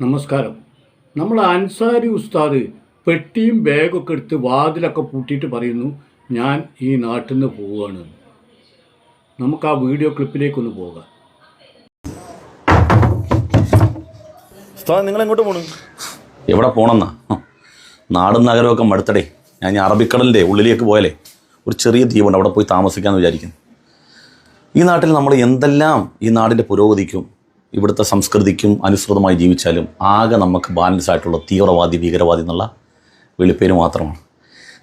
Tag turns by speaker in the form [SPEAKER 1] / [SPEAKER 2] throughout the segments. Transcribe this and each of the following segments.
[SPEAKER 1] നമസ്കാരം. നമ്മൾ അൻസാരി ഉസ്താദ് പെട്ടിയും ബാഗൊക്കെ എടുത്ത് വാതിലൊക്കെ പൂട്ടിയിട്ട് പറയുന്നു, ഞാൻ ഈ നാട്ടിൽ നിന്ന് പോവുകയാണ്. നമുക്ക് ആ വീഡിയോ ക്ലിപ്പിലേക്കൊന്ന് പോകാം.
[SPEAKER 2] ഉസ്താദ് നിങ്ങൾ എങ്ങോട്ട് പോകണം? എവിടെ പോകണമെന്നാ? നാടും നഗരമൊക്കെ മടുത്തടേ. ഞാൻ അറബിക്കടലിൻ്റെ ഉള്ളിലേക്ക് പോയാലേ ഒരു ചെറിയ ദ്വീപുണ്ട്, അവിടെ പോയി താമസിക്കാമെന്ന് വിചാരിക്കുന്നു. ഈ നാട്ടിൽ നമ്മൾ എന്തെല്ലാം ഈ നാടിൻ്റെ പുരോഗതിക്കും ഇവിടുത്തെ സംസ്കൃതിക്കും അനുസൃതമായി ജീവിച്ചാലും ആകെ നമുക്ക് ബാലൻസ് ആയിട്ടുള്ള തീവ്രവാദി ഭീകരവാദി എന്നുള്ള വെളിപ്പേര് മാത്രമാണ്.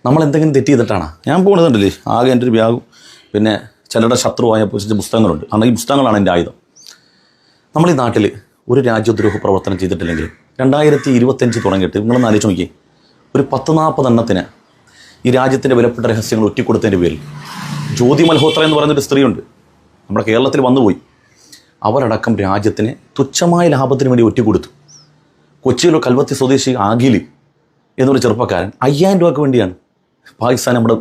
[SPEAKER 2] നമ്മൾ എന്തെങ്കിലും തെറ്റ് ചെയ്തിട്ടാണ് ഞാൻ പോകുന്നതുണ്ടല്ലേ. ആകെ എൻ്റെ ഒരു വ്യാഗം പിന്നെ ചിലരുടെ ശത്രുവായ പുസ്തകങ്ങളുണ്ട്. കാരണം ഈ പുസ്തകങ്ങളാണ് എൻ്റെ ആയുധം. നമ്മൾ ഈ നാട്ടിൽ ഒരു രാജ്യദ്രോഹ പ്രവർത്തനം ചെയ്തിട്ടില്ലെങ്കിൽ 2025 തുടങ്ങിയിട്ട് നിങ്ങളൊന്ന് ആലോചിച്ച് നോക്കിയേ, ഒരു 10-40 എണ്ണത്തിന് ഈ രാജ്യത്തിൻ്റെ വിലപ്പെട്ട രഹസ്യങ്ങൾ ഒറ്റിക്കൊടുത്തതിൻ്റെ പേരിൽ ജ്യോതി മൽഹോത്ര എന്ന് പറയുന്നൊരു സ്ത്രീയുണ്ട്, നമ്മുടെ കേരളത്തിൽ വന്നുപോയി. അവരടക്കം രാജ്യത്തിന് തുച്ഛമായ ലാഭത്തിന് വേണ്ടി ഒറ്റിക്കൊടുത്തു. കൊച്ചിയിലോ കൽവത്തി സ്വദേശി ആഗിൽ എന്നൊരു ചെറുപ്പക്കാരൻ 5000 രൂപയ്ക്ക് വേണ്ടിയാണ് പാകിസ്ഥാൻ നമ്മുടെ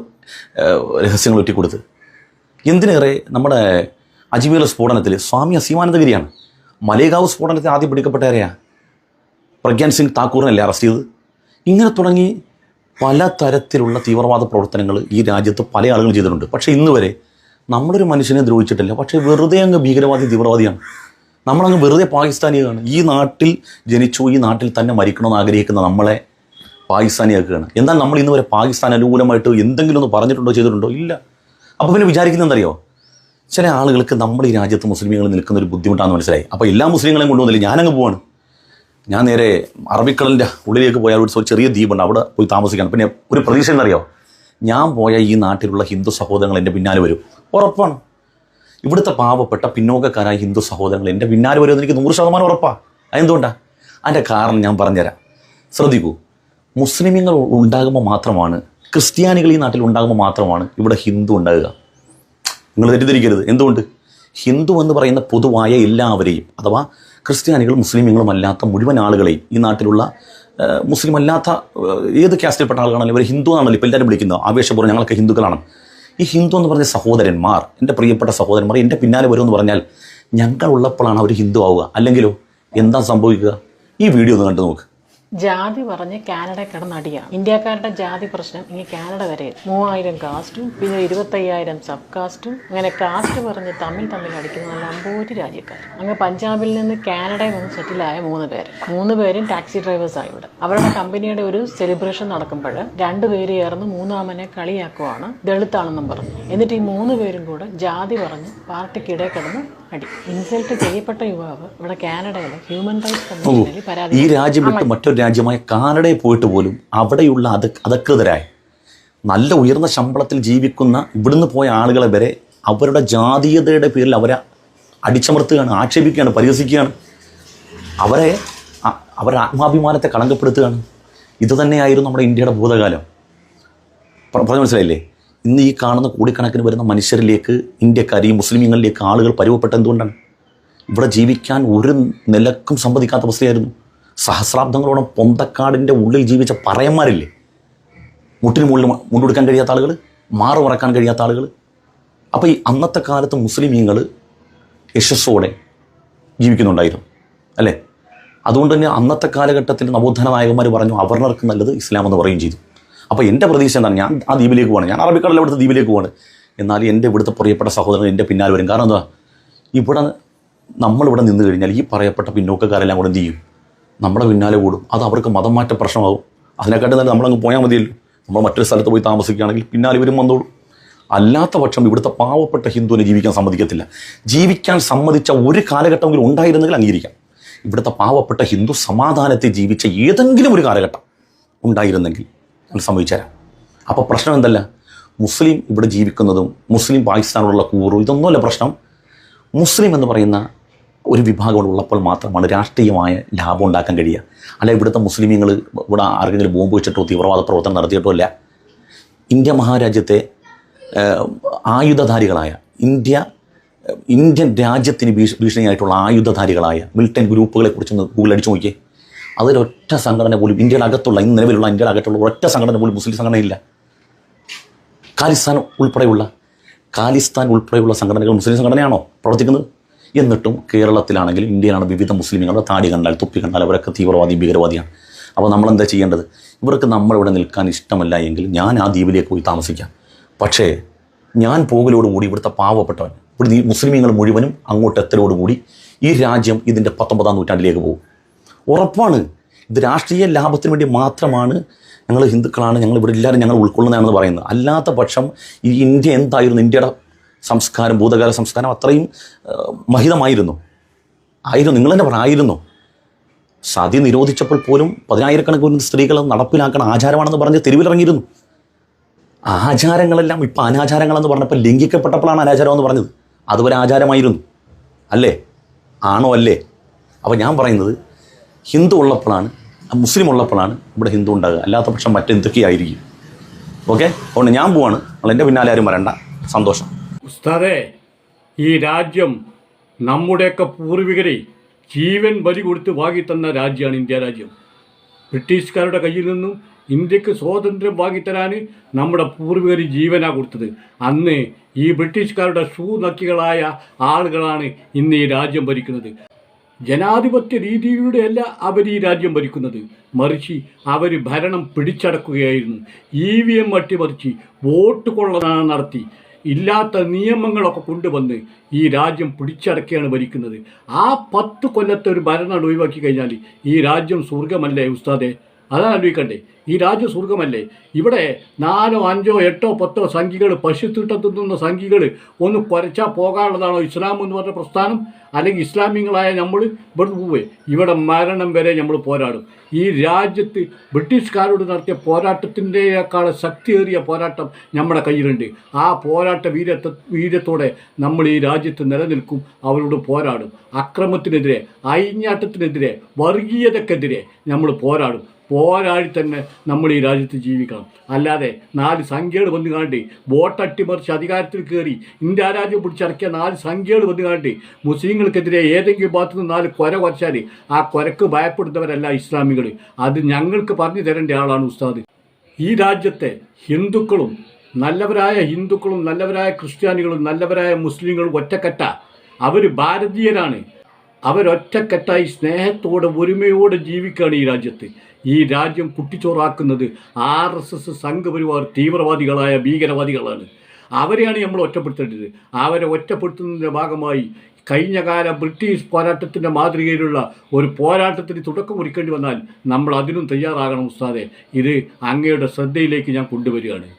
[SPEAKER 2] രഹസ്യങ്ങൾ ഒറ്റിക്കൊടുത്ത്. എന്തിനേറെ നമ്മുടെ അജ്മീർ സ്ഫോടനത്തിൽ സ്വാമി അസീമാനന്ദഗിരിയാണ്. മലേഗാവ് സ്ഫോടനത്തിൽ ആദ്യം പിടിക്കപ്പെട്ട ആരെയാണ്? പ്രഗ്യാൻ സിംഗ് താക്കൂറിനല്ലേ അറസ്റ്റ് ചെയ്തത്? ഇങ്ങനെ തുടങ്ങി പല തരത്തിലുള്ള തീവ്രവാദ പ്രവർത്തനങ്ങൾ ഈ രാജ്യത്ത് പല ആളുകളും ചെയ്തിട്ടുണ്ട്. പക്ഷേ ഇന്ന് വരെ നമ്മളൊരു മനുഷ്യനെ ദ്രോഹിച്ചിട്ടില്ല. പക്ഷേ വെറുതെ അങ്ങ് ഭീകരവാദി തീവ്രവാദിയാണ്. നമ്മളങ്ങ് വെറുതെ പാകിസ്ഥാനിയാണ്. ഈ നാട്ടിൽ ജനിച്ചു, ഈ നാട്ടിൽ തന്നെ മരിക്കണമെന്ന് ആഗ്രഹിക്കുന്ന നമ്മളെ പാകിസ്ഥാനിയാക്കുകയാണ്. എന്നാൽ നമ്മൾ ഇന്ന് വരെ പാകിസ്ഥാൻ അനുകൂലമായിട്ട് എന്തെങ്കിലും ഒന്ന് പറഞ്ഞിട്ടുണ്ടോ, ചെയ്തിട്ടുണ്ടോ? ഇല്ല. അപ്പോൾ പിന്നെ വിചാരിക്കുന്നത് എന്തറിയോ, ചില ആളുകൾക്ക് നമ്മൾ ഈ രാജ്യത്ത് മുസ്ലിമുകൾ നിൽക്കുന്ന ഒരു ബുദ്ധിമുട്ടാണെന്ന് മനസ്സിലായി. അപ്പോൾ എല്ലാ മുസ്ലിങ്ങളെയും കൊണ്ടുവന്നില്ല, ഞാനങ്ങ് പോവാണ്. ഞാൻ നേരെ അറബിക്കടലിൻ്റെ ഉള്ളിലേക്ക് പോയാൽ ഒരു ചെറിയ ദ്വീപുണ്ട്, അവിടെ പോയി താമസിക്കണം. പിന്നെ ഒരു പ്രതീക്ഷ എന്നറിയോ, ഞാൻ പോയ ഈ നാട്ടിലുള്ള ഹിന്ദു സഹോദരങ്ങൾ എൻ്റെ പിന്നാലെ വരും, ഉറപ്പാണ്. ഇവിടുത്തെ പാവപ്പെട്ട പിന്നോക്കക്കാരായ ഹിന്ദു സഹോദരങ്ങൾ എൻ്റെ പിന്നാലെ വരുമെന്ന് എനിക്ക് 100% ഉറപ്പാണ്. അതെന്തുകൊണ്ടാണ്? അതിൻ്റെ കാരണം ഞാൻ പറഞ്ഞുതരാം. ശ്രദ്ധിക്കൂ, മുസ്ലിമുകൾ ഉണ്ടാകുമ്പോൾ മാത്രമാണ്, ക്രിസ്ത്യാനികൾ ഈ നാട്ടിൽ ഉണ്ടാകുമ്പോൾ മാത്രമാണ് ഇവിടെ ഹിന്ദു ഉണ്ടാകുക. നിങ്ങൾ തെറ്റിദ്ധരിക്കരുത്. എന്തുകൊണ്ട്? ഹിന്ദു എന്ന് പറയുന്ന പൊതുവായ എല്ലാവരെയും, അഥവാ ക്രിസ്ത്യാനികളും മുസ്ലിമുകളും അല്ലാത്ത മുഴുവൻ ആളുകളെയും, ഈ നാട്ടിലുള്ള മുസ്ലിം അല്ലാത്ത ഏത് കാസ്റ്റിൽപ്പെട്ട ആളുകളാണെങ്കിലും ഇവർ ഹിന്ദു ആണല്ലോ ഇപ്പോൾ എല്ലാവരും വിളിക്കുന്നത് ആവേശപൂർവ്വം. ഞങ്ങളൊക്കെ ഹിന്ദുക്കളാണ്. ഈ ഹിന്ദു എന്ന് പറഞ്ഞ സഹോദരന്മാർ, എൻ്റെ പ്രിയപ്പെട്ട സഹോദരന്മാർ എൻ്റെ പിന്നാലെ വരുമെന്ന് പറഞ്ഞാൽ ഞങ്ങളുള്ളപ്പോഴാണ് അവർ ഹിന്ദു ആവുക. അല്ലെങ്കിലോ എന്താ സംഭവിക്കുക? ഈ വീഡിയോ ഒന്ന് കണ്ടു നോക്ക്.
[SPEAKER 3] ജാതി പറഞ്ഞ് കാനഡ കിടന്നടിയാണ്. ഇന്ത്യക്കാരുടെ ജാതി പ്രശ്നം ഇനി കാനഡ വരെ 3000 കാസ്റ്റും പിന്നെ 25,000 സബ് കാസ്റ്റും, അങ്ങനെ കാസ്റ്റ് പറഞ്ഞ് തമ്മിൽ അടിക്കുന്ന നല്ല അമ്പൂരി രാജ്യക്കാർ. അങ്ങ് പഞ്ചാബിൽ നിന്ന് കാനഡയിൽ വന്ന് സെറ്റിലായ 3 പേരും ടാക്സി ഡ്രൈവേഴ്സായി. ഇവിടെ അവരുടെ കമ്പനിയുടെ ഒരു സെലിബ്രേഷൻ നടക്കുമ്പോൾ 2 പേര് ചേർന്ന് മൂന്നാമനെ കളിയാക്കുവാണ്, ദളിതാണെന്നും പറഞ്ഞു. എന്നിട്ട് ഈ 3 പേരും കൂടെ ജാതി പറഞ്ഞ് പാർട്ടിക്കിടെ കിടന്ന് അടി. ഇൻസൾട്ട് ചെയ്യപ്പെട്ട യുവാവ് ഇവിടെ കാനഡയിലെ ഹ്യൂമൻ റൈറ്റ്സ് കമ്മീഷനിൽ പരാതി.
[SPEAKER 2] ഈ രാജ്യം വിട്ട് മറ്റൊരു രാജ്യമായ കാനഡയിൽ പോയിട്ട് പോലും അവിടെയുള്ള അധകൃതരായ നല്ല ഉയർന്ന ശമ്പളത്തിൽ ജീവിക്കുന്ന ഇവിടുന്ന് പോയ ആളുകളെ വരെ അവരുടെ ജാതീയതയുടെ പേരിൽ അവരെ അടിച്ചമർത്തുകയാണ്, ആക്ഷേപിക്കുകയാണ്, പരിഹസിക്കുകയാണ്. അവരുടെ ആത്മാഭിമാനത്തെ കളങ്കപ്പെടുത്തുകയാണ്. ഇതുതന്നെയായിരുന്നു നമ്മുടെ ഇന്ത്യയുടെ ഭൂതകാലം. പറഞ്ഞു മനസ്സിലായില്ലേ? ഇന്ന് ഈ കാണുന്ന കോടിക്കണക്കിന് വരുന്ന മനുഷ്യരിലേക്ക്, ഇന്ത്യക്കാർ, ഈ മുസ്ലിമീങ്ങളിലേക്ക് ആളുകൾ പരുവപ്പെട്ട എന്തുകൊണ്ടാണ്? ഇവിടെ ജീവിക്കാൻ ഒരു നിലക്കും സമ്മതിക്കാത്ത അവസ്ഥയായിരുന്നു. സഹസ്രാബ്ദങ്ങളോളം പൊന്തക്കാടിൻ്റെ ഉള്ളിൽ ജീവിച്ച പറയന്മാരില്ലേ, മുട്ടിന് മുകളിൽ മുണ്ടെടുക്കാൻ കഴിയാത്ത ആളുകൾ, മാറു മറക്കാൻ കഴിയാത്ത ആളുകൾ. അപ്പോൾ ഈ അന്നത്തെ കാലത്ത് മുസ്ലിമീങ്ങൾ യശസ്സോടെ ജീവിക്കുന്നുണ്ടായിരുന്നു അല്ലേ? അതുകൊണ്ട് തന്നെ അന്നത്തെ കാലഘട്ടത്തിൽ നവോത്ഥാന നായകന്മാർ പറഞ്ഞു അവർണർക്ക് നല്ലത് ഇസ്ലാം എന്ന് പറയുകയും ചെയ്തു. അപ്പോൾ എൻ്റെ പ്രതീക്ഷ എന്താണ്? ഞാൻ ആ ദ്വീപിലേക്ക് പോവാണ്, ഞാൻ അറബിക്കടലിൽ ഇവിടുത്തെ ദ്വീപിലേക്ക് പോവാണ്. എന്നാൽ എൻ്റെ ഇവിടുത്തെ പ്രിയപ്പെട്ട സഹോദരങ്ങൾ എൻ്റെ പിന്നാലെ വരും. കാരണം എന്താ? ഇവിടെ നമ്മളിവിടെ നിന്ന് കഴിഞ്ഞാൽ ഈ പറയപ്പെട്ട പിന്നോക്കക്കാരെല്ലാം കൂടെ എന്ത് ചെയ്യും? നമ്മുടെ പിന്നാലെ കൂടും. അത് അവർക്ക് മതം മാറ്റ പ്രശ്നമാകും. അതിനെക്കാട്ടും നല്ല നമ്മളങ്ങ് പോയാൽ മതിയല്ലോ. നമ്മൾ മറ്റൊരു സ്ഥലത്ത് പോയി താമസിക്കുകയാണെങ്കിൽ പിന്നാലെ ഇവരും വന്നോളും. അല്ലാത്ത പക്ഷം ഇവിടുത്തെ പാവപ്പെട്ട ഹിന്ദുവിനെ ജീവിക്കാൻ സമ്മതിക്കത്തില്ല. ജീവിക്കാൻ സമ്മതിച്ച ഒരു കാലഘട്ടമെങ്കിലും ഉണ്ടായിരുന്നെങ്കിൽ അംഗീകരിക്കാം. ഇവിടുത്തെ പാവപ്പെട്ട ഹിന്ദു സമാധാനത്തെ ജീവിച്ച ഏതെങ്കിലും ഒരു കാലഘട്ടം ഉണ്ടായിരുന്നെങ്കിൽ സംഭവിച്ചുതരാം. അപ്പോൾ പ്രശ്നം എന്തല്ല? മുസ്ലിം ഇവിടെ ജീവിക്കുന്നതും മുസ്ലിം പാകിസ്ഥാനോടുള്ള കൂറും ഇതൊന്നുമല്ല പ്രശ്നം. മുസ്ലിം എന്ന് പറയുന്ന ഒരു വിഭാഗം ഉള്ളപ്പോൾ മാത്രമാണ് രാഷ്ട്രീയമായ ലാഭം ഉണ്ടാക്കാൻ കഴിയുക. അല്ല ഇവിടുത്തെ മുസ്ലിമീങ്ങൾ ഇവിടെ ആർക്കെങ്കിലും ബോംബ് വെച്ചിട്ടോ തീവ്രവാദ പ്രവർത്തനം നടത്തിയിട്ടോ അല്ല. ഇന്ത്യ മഹാരാജ്യത്തെ ആയുധധാരികളായ ഇന്ത്യൻ രാജ്യത്തിന് ഭീഷണിയായിട്ടുള്ള ആയുധധാരികളായ മിലിറ്റന്റ് ഗ്രൂപ്പുകളെ കുറിച്ചൊന്ന് ഗൂഗിൾ അടിച്ചു നോക്കിയേ. അതിലൊറ്റ സംഘടന പോലും ഇന്ത്യയുടെ അകത്തുള്ള, ഇന്ന് നിലവിലുള്ള ഇന്ത്യയുടെ അകത്തുള്ള ഒറ്റ സംഘടന പോലും മുസ്ലിം സംഘടനയില്ല. ഖാലിസ്ഥാൻ ഉൾപ്പെടെയുള്ള സംഘടനകൾ മുസ്ലിം സംഘടനയാണോ പ്രവർത്തിക്കുന്നത്? എന്നിട്ടും കേരളത്തിലാണെങ്കിലും ഇന്ത്യയിലാണ് വിവിധ മുസ്ലിമുകളുടെ താടി കണ്ടാൽ തൊപ്പി കണ്ടാൽ അവരൊക്കെ തീവ്രവാദി ഭീകരവാദിയാണ്. അപ്പോൾ നമ്മളെന്താ ചെയ്യേണ്ടത്? ഇവർക്ക് നമ്മളിവിടെ നിൽക്കാൻ ഇഷ്ടമല്ല എങ്കിൽ ഞാൻ ആ ദ്വീപിലേക്ക് പോയി താമസിക്കാം. പക്ഷേ ഞാൻ പോകലോടുകൂടി ഇവിടുത്തെ പാവപ്പെട്ടവൻ, ഇവിടെ ഈ മുസ്ലിമീങ്ങൾ മുഴുവനും അങ്ങോട്ട് എത്തലോടുകൂടി ഈ രാജ്യം ഇതിൻ്റെ 19-ാം നൂറ്റാണ്ടിലേക്ക് പോകും. ഉറപ്പാണ്. ഇത് രാഷ്ട്രീയ ലാഭത്തിന് വേണ്ടി മാത്രമാണ് ഞങ്ങൾ ഹിന്ദുക്കളാണ്, ഞങ്ങൾ ഇവിടെ എല്ലാവരും ഞങ്ങൾ ഉൾക്കൊള്ളുന്നതാണെന്ന് പറയുന്നത്. അല്ലാത്ത പക്ഷം ഈ ഇന്ത്യ എന്തായിരുന്നു, ഇന്ത്യയുടെ സംസ്കാരം, ഭൂതകാല സംസ്കാരം അത്രയും മഹിതമായിരുന്നു. നിങ്ങൾ തന്നെ പറയായിരുന്നു. സതി നിരോധിച്ചപ്പോൾ പോലും 10,000-കണക്കിന് സ്ത്രീകൾ നടപ്പിലാക്കണം ആചാരമാണെന്ന് പറഞ്ഞ് തെരുവിലിറങ്ങിയിരുന്നു. ആചാരങ്ങളെല്ലാം ഇപ്പം അനാചാരങ്ങളെന്ന് പറഞ്ഞപ്പോൾ ലംഘിക്കപ്പെട്ടപ്പോഴാണ് അനാചാരമെന്ന് പറഞ്ഞത്. അതുവരെ ആചാരമായിരുന്നു അല്ലേ? ആണോ അല്ലേ? അപ്പോൾ ഞാൻ പറയുന്നത് ഹിന്ദു ഉള്ളപ്പോഴാണ്, മുസ്ലിം ഉള്ളപ്പോഴാണ് ഇവിടെ ഹിന്ദു ഉണ്ടാകുക. അല്ലാത്ത പക്ഷം മറ്റെന്തൊക്കെയായിരിക്കും. ഓക്കെ, അതുകൊണ്ട് ഞാൻ പോവാണ്. എൻ്റെ പിന്നാലെ ആരും വരണ്ട. സന്തോഷം.
[SPEAKER 1] ഉസ്താദേ, ഈ രാജ്യം നമ്മുടെയൊക്കെ പൂർവികരെ ജീവൻ ബലി കൊടുത്ത് വാങ്ങിത്തന്ന രാജ്യമാണ് ഇന്ത്യ രാജ്യം. ബ്രിട്ടീഷുകാരുടെ കയ്യിൽ നിന്നും ഇന്ത്യക്ക് സ്വാതന്ത്ര്യം വാങ്ങിത്തരാൻ നമ്മുടെ പൂർവികർ ജീവനാണ് കൊടുത്തത്. അന്ന് ഈ ബ്രിട്ടീഷുകാരുടെ ഷൂ നക്കികളായ ആളുകളാണ് ഇന്ന് ഈ രാജ്യം ഭരിക്കുന്നത്. ജനാധിപത്യ രീതിയിലൂടെയല്ല അവർ ഈ രാജ്യം ഭരിക്കുന്നത്, മറിച്ച് അവർ ഭരണം പിടിച്ചടക്കുകയായിരുന്നു. EVM അട്ടിമറിച്ച് വോട്ട് കൊള്ള നടത്തി ഇല്ലാത്ത നിയമങ്ങളൊക്കെ കൊണ്ടുവന്ന് ഈ രാജ്യം പിടിച്ചടക്കുകയാണ് ഭരിക്കുന്നത്. ആ 10 കൊല്ലത്തെ ഒരു ഭരണം ഒഴിവാക്കി കഴിഞ്ഞാൽ ഈ രാജ്യം സ്വർഗമല്ലേ ഉസ്താദെ? അതാണ് ആലോചിക്കണ്ടേ. ഈ രാജ്യം സ്വർഗമല്ലേ? ഇവിടെ 4, 5, 8, 10 സംഖ്യകൾ, പശുത്തീട്ട തിന്നുന്ന സംഖ്യകൾ ഒന്ന് കുരച്ചാൽ പോകാനുള്ളതാണോ ഇസ്ലാം എന്ന് പറഞ്ഞ പ്രസ്ഥാനം? അല്ലെങ്കിൽ ഇസ്ലാമികളായ നമ്മൾ ഇവിടെ പോവേ? ഇവിടെ മരണം വരെ നമ്മൾ പോരാടും. ഈ രാജ്യത്ത് ബ്രിട്ടീഷുകാരോട് നടത്തിയ പോരാട്ടത്തിൻ്റെക്കാൾ ശക്തിയേറിയ പോരാട്ടം നമ്മുടെ കയ്യിലുണ്ട്. ആ പോരാട്ട വീര്യത്തോടെ നമ്മൾ ഈ രാജ്യത്ത് നിലനിൽക്കും, അവരോട് പോരാടും. അക്രമത്തിനെതിരെ, അയിഞ്ഞാട്ടത്തിനെതിരെ, വർഗീയതക്കെതിരെ നമ്മൾ പോരാടും. പോരാടി തന്നെ നമ്മൾ ഈ രാജ്യത്ത് ജീവിക്കണം. അല്ലാതെ 4 സംഖ്യകൾ വന്നു കാണ്ടി വോട്ടട്ടിമറിച്ച് അധികാരത്തിൽ കയറി ഇന്ത്യ രാജ്യം പിടിച്ചടക്കിയ 4 സംഖ്യകൾ വന്നു കാണ്ടി മുസ്ലിങ്ങൾക്കെതിരെ ഏതെങ്കിലും ഭാഗത്തു നിന്ന് 4 കൊര കുറച്ചാൽ ആ കൊരക്ക് ഭയപ്പെടുന്നവരല്ല ഇസ്ലാമികൾ. അത് ഞങ്ങൾക്ക് പറഞ്ഞു തരേണ്ട ആളാണ് ഉസ്താദ്. ഈ രാജ്യത്തെ ഹിന്ദുക്കളും നല്ലവരായ ക്രിസ്ത്യാനികളും നല്ലവരായ മുസ്ലിങ്ങളും ഒറ്റക്കെട്ട. അവർ ഭാരതീയരാണ്. അവരൊറ്റക്കെട്ടായി സ്നേഹത്തോടെ ഒരുമയോടെ ജീവിക്കുകയാണ് ഈ രാജ്യത്ത്. ഈ രാജ്യം കുട്ടിച്ചോറാക്കുന്നത് RSS സംഘപരിവാർ തീവ്രവാദികളായ ഭീകരവാദികളാണ്. അവരെയാണ് നമ്മൾ ഒറ്റപ്പെടുത്തേണ്ടത്. അവരെ ഒറ്റപ്പെടുത്തുന്നതിൻ്റെ ഭാഗമായി കഴിഞ്ഞകാല ബ്രിട്ടീഷ് പോരാട്ടത്തിൻ്റെ മാതൃകയിലുള്ള ഒരു പോരാട്ടത്തിന് തുടക്കം കുറിക്കേണ്ടി വന്നാൽ നമ്മൾ അതിനും തയ്യാറാകണം ഉസ്താദെ. ഇത് അങ്ങയുടെ ശ്രദ്ധയിലേക്ക് ഞാൻ കൊണ്ടുവരികയാണ്.